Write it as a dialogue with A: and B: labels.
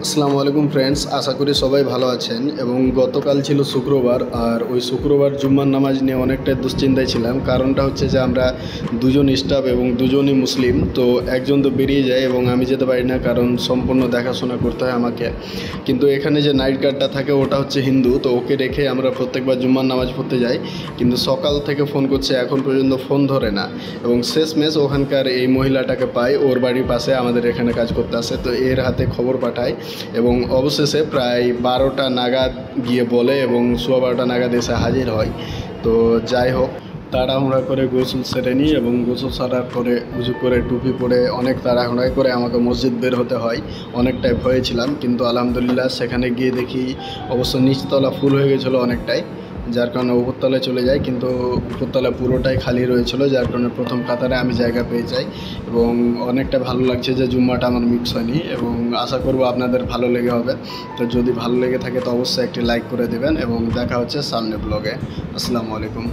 A: আসসালামু আলাইকুম ফ্রেন্ডস, আশা করি সবাই ভালো আছেন। এবং গতকাল ছিল শুক্রবার, আর ওই শুক্রবার জুম্মার নামাজ নিয়ে অনেকটাই দুশ্চিন্তায় ছিলাম। কারণটা হচ্ছে যে আমরা দুজন স্টাফ এবং দুজনই মুসলিম, তো একজন তো বেরিয়ে যায় এবং আমি যেতে পারি না, কারণ সম্পূর্ণ দেখাশোনা করতে হয় আমাকে। কিন্তু এখানে যে নাইট গার্ডটা থাকে ওটা হচ্ছে হিন্দু, তো ওকে রেখে আমরা প্রত্যেকবার জুম্মার নামাজ পড়তে যাই। কিন্তু সকাল থেকে ফোন করছে, এখন পর্যন্ত ফোন ধরে না। এবং শেষমেশ ওখানকার এই মহিলাটাকে পাই, ওর বাড়ির পাশে আমাদের এখানে কাজ করতে আসে, তো এর হাতে খবর পাঠায় এবং অবশেষে প্রায় 12টা নাগাদ গিয়ে বলে এবং 12:15 নাগাদ এসে হাজির হয়। তো যাই হোক, তাড়াহুড়া করে গোসল সেরে নিই এবং গোসল সারার পরে উজু করে টুপি পরে অনেক তাড়াহুড়ায় করে আমাকে মসজিদ বের হতে হয়। অনেকটাই ভয়ে ছিলাম, কিন্তু আলহামদুলিল্লাহ সেখানে গিয়ে দেখি অবশ্য নিচতলা ফুল হয়ে গেছিলো অনেকটাই, যার কারণে উপরতলায় চলে যায়। কিন্তু উপরতলা পুরোটাই খালি রয়েছিল, যার কারণে প্রথম কাতারে আমি জায়গা পেয়ে যাই এবং অনেকটা ভালো লাগছে যে জুম্মাটা আমার মিক্স হয়নি। এবং আশা করব আপনাদের ভালো লেগে হবে। তো যদি ভালো লেগে থাকে তো অবশ্যই একটি লাইক করে দেবেন এবং দেখা হচ্ছে সামনে ব্লগে। আসসালামু আলাইকুম।